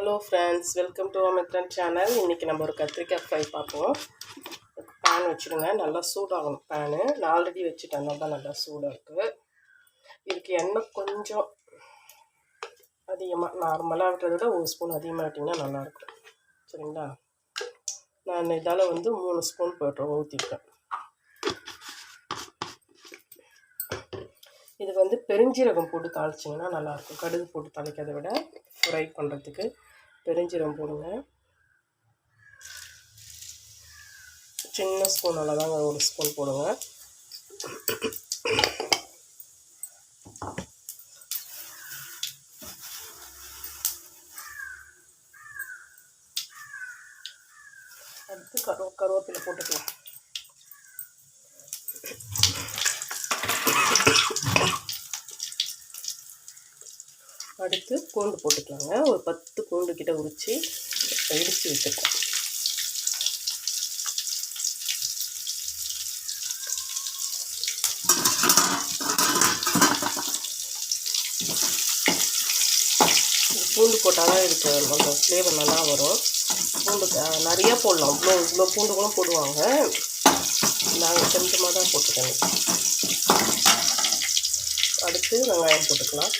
Hello friends, welcome to Amithran channel. இன்றைக்கி நம்ம ஒரு கத்திரிக்காய் ஃப்ரை பார்ப்போம். பேன் வச்சுடுங்க, நல்லா சூடாகணும் பேனு. நான் ஆல்ரெடி வச்சுட்டேன், தான் நல்லா சூடாக இருக்குது. இதுக்கு எண்ணெய் கொஞ்சம் அதிகமாக, நார்மலாக விட்டுறத விட ஒரு ஸ்பூன் அதிகமாக விட்டிங்கன்னா நல்லாயிருக்கும். சரிங்களா? நான் இதால் 3 ஸ்பூன் ஊற்றிருக்கேன். இது பெருஞ்சீரகம் போட்டு தாளிச்சிங்கன்னா நல்லாயிருக்கும். கடுகு போட்டு தாளிக்கிறத விட ஃப்ரை பண்ணுறதுக்கு பெருஞ்சீரகம் போடுங்க. சின்ன ஸ்பூன் தாங்க, ஒரு ஸ்பூன் போடுங்க. அடுத்து கருவேப்பிலை போட்டுக்கலாம். அடுத்து பூண்டு போட்டுக்கலாங்க. ஒரு 10 பூண்டு கிட்ட இடித்து வச்சுருக்கோம். பூண்டு போட்டால் தான் இதுக்கு அந்த ஃப்ளேவர் நல்லா வரும். பூண்டு நிறையா போடலாம், இவ்வளோ பூண்டு கூட போடுவாங்க. நாங்கள் கொஞ்சமாக தான் போட்டுக்கணும். அடுத்து வெங்காயம் போட்டுக்கலாம்.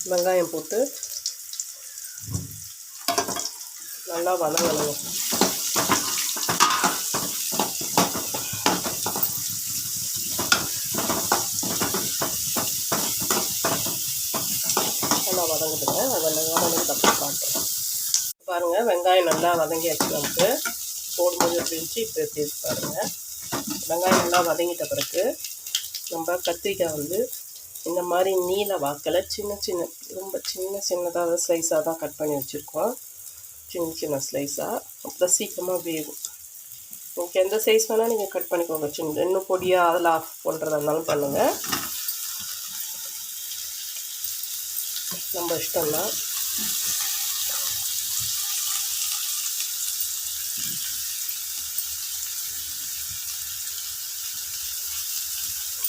வெங்காயம் போட்டு நல்லா வதங்கணும். நல்லா வதங்குதுங்க. அதெல்லாம் வதங்கிட்டு அப்புறம் காட்டுறேன். பாருங்கள், வெங்காயம் நல்லா வதங்கியாச்சு. நமக்கு போடும்போது எப்படி இருந்துச்சு, இப்போ எப்படி இருக்கு பாருங்கள். வெங்காயம் நல்லா வதங்கிட்ட பிறகு நம்ம கத்திரிக்காய் இந்த மாதிரி நீல வாக்கில் ரொம்ப சின்னதாக ஸ்லைஸாக தான் கட் பண்ணி வச்சுருக்கோம். சின்ன ஸ்லைஸாக, அப்புறம் சீக்கிரமாக வேகும். உங்களுக்கு எந்த சைஸ் வேணால் நீங்கள் கட் பண்ணிக்கோங்க. இன்னும் பொடியாக அதில் ஆஃப் பண்ணுறதா இருந்தாலும் பண்ணுங்கள், நம்ம இஷ்டம்தான்.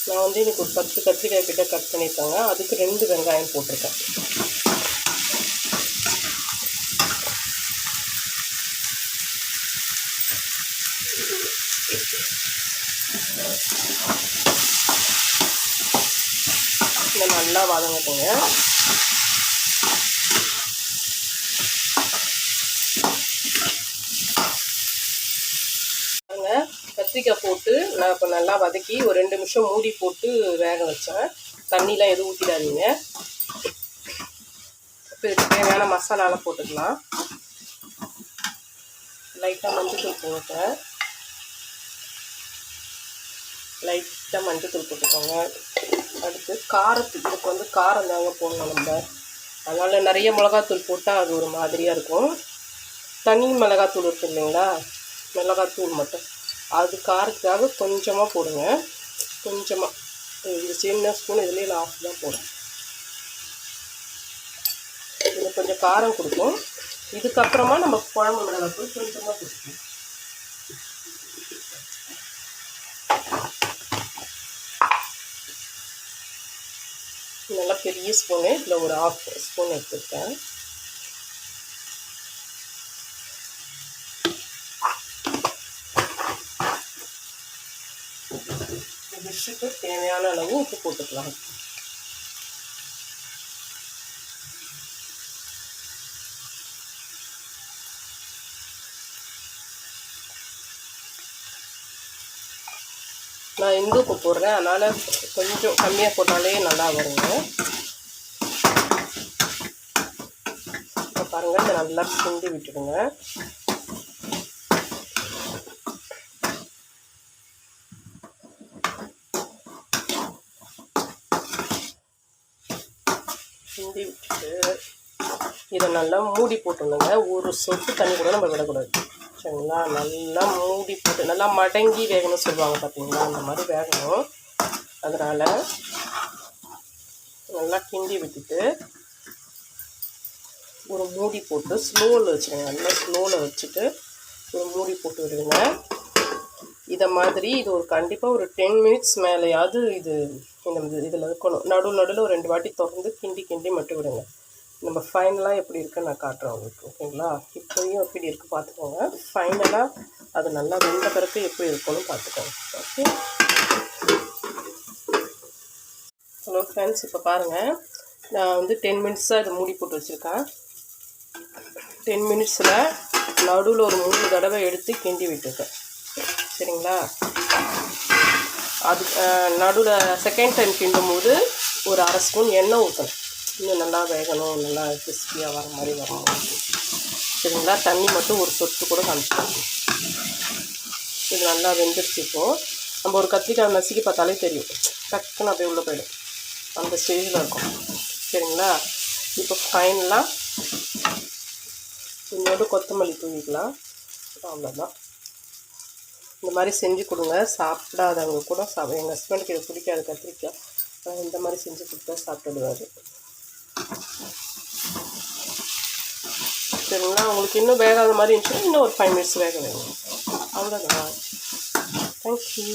நான் இன்னைக்கு ஒரு 10 கத்திரிக்காய் கிட்ட கட் பண்ணியிருக்கேங்க. அதுக்கு 2 வெங்காயம் போட்டிருக்கேன். இதை நல்லா வதங்கட்டுங்க. கத்திரிக்காய் போட்டு நான் இப்போ நல்லா வதக்கி ஒரு 2 நிமிஷம் மூடி போட்டு வேக வச்சேன். தண்ணிலாம் எதுவும் ஊற்றிடாதீங்க. இப்போ இதுக்கு தேவையான மசாலாலாம் போட்டுக்கலாம். லைட்டாக மஞ்சத்தூள் போட்டேன். லைட்டாக மஞ்சத்தூள் போட்டுக்கோங்க. அடுத்து காரத்துக்கு இதுக்கு காரம் தாங்க போடணும் நம்ம. அதனால் நிறைய மிளகாத்தூள் போட்டால் அது ஒரு மாதிரியாக இருக்கும். தனி மிளகாத்தூள் இருக்குது இல்லைங்களா, மிளகாத்தூள் மட்டும், அது காரத்துக்காக கொஞ்சமாக போடுங்க. கொஞ்சமாக, இது சின்ன ஸ்பூன், இதுலேயே லாஸ்ட் தான் போடும். இது கொஞ்சம் காரம் கொடுக்கும். இதுக்கப்புறமா நம்ம குழம்பு மிளகாத்தூள் கொஞ்சமாக கொடுக்கணும். நல்லா பெரிய ஸ்பூனு, இதில் ஒரு 1/2 ஸ்பூன் எடுத்துருக்கேன். டிஷ்ஷுக்கு தேவையான அளவு உப்பு போட்டுக்கலாம். நான் இந்து உப்பு போடுறேன், அதனால் கொஞ்சம் கம்மியாக போட்டாலே நல்லா வருங்க. இப்போ பாருங்கள், இதை நல்லா கிண்டி விட்டுடுங்க. கிண்டி விட்டுட்டு இதை நல்லா மூடி போட்டுருந்துங்க. ஒரு சொட்டு தண்ணி கூட நம்ம விடக்கூடாது. சரிங்களா? நல்லா மூடி போட்டு நல்லா மடங்கி வேகணும்னு சொல்லுவாங்க பார்த்தீங்களா, அந்த மாதிரி வேகணும். அதனால் நல்லா கிண்டி விட்டுட்டு ஒரு மூடி போட்டு ஸ்லோவில் வச்சுருங்க. நல்லா ஸ்லோவில் வச்சுட்டு ஒரு மூடி போட்டு விடுங்க. இதை மாதிரி இது ஒரு கண்டிப்பாக ஒரு 10 மினிட்ஸ் மேலேயாவது இது இந்த இதில் இருக்கணும். நடுவில் ஒரு 2 வாட்டி திறந்து கிண்டி மட்டும் விடுங்க. நம்ம ஃபைனலாக எப்படி இருக்குன்னு நான் காட்டுறேன் உங்களுக்கு. ஓகேங்களா? இப்போயும் எப்படி இருக்குது பார்த்துக்கோங்க. ஃபைனலாக அது நல்லா வெந்த பிறகு எப்படி இருக்குன்னு பார்த்துக்கோங்க. ஓகே. ஹலோ ஃப்ரெண்ட்ஸ், இப்போ பாருங்கள், நான் வந்து 10 மினிட்ஸாக இதை மூடி போட்டு வச்சுருக்கேன். 10 மினிட்ஸில் நடுவில் ஒரு 3 தடவை எடுத்து கிண்டி விட்டுருக்கேன். சரிங்களா? அது நடுவில் செகண்ட் டைம் கிண்டும் போது ஒரு 1/2 ஸ்பூன் எண்ணெய் ஊற்றணும். இன்னும் நல்லா வேகணும், நல்லா கிறிஸ்பியாக வர மாதிரி வரணும். சரிங்களா? தண்ணி மட்டும் ஒரு சொட்டு கூட காமிச்சிக்கணும். இது நல்லா வெந்துருச்சு. இப்போது நம்ம ஒரு கத்திரிக்காய் நசுக்கி பார்த்தாலே தெரியும், டக்குன்னு அப்படியே உள்ளே போயிடும். அந்த ஸ்டேஜில் இருக்கும். சரிங்களா? இப்போ ஃபைனலாக கொஞ்சோண்டு கொத்தமல்லி தூவிக்கலாம். அவ்வளோதான். இந்த மாதிரி செஞ்சு கொடுங்க. சாப்பிடாதவங்க கூட எங்கள் ஹஸ்பண்டுக்கு இது பிடிக்காது கத்திரிக்காய். இந்த மாதிரி செஞ்சு கொடுத்தா சாப்பிட்டுடுவார். சரிங்களா? உங்களுக்கு இன்னும் வேகாத மாதிரி இருந்துச்சுன்னா இன்னும் ஒரு 5 மினிட்ஸ் வேக வேணும். அவ்வளோதான். தேங்க்யூ.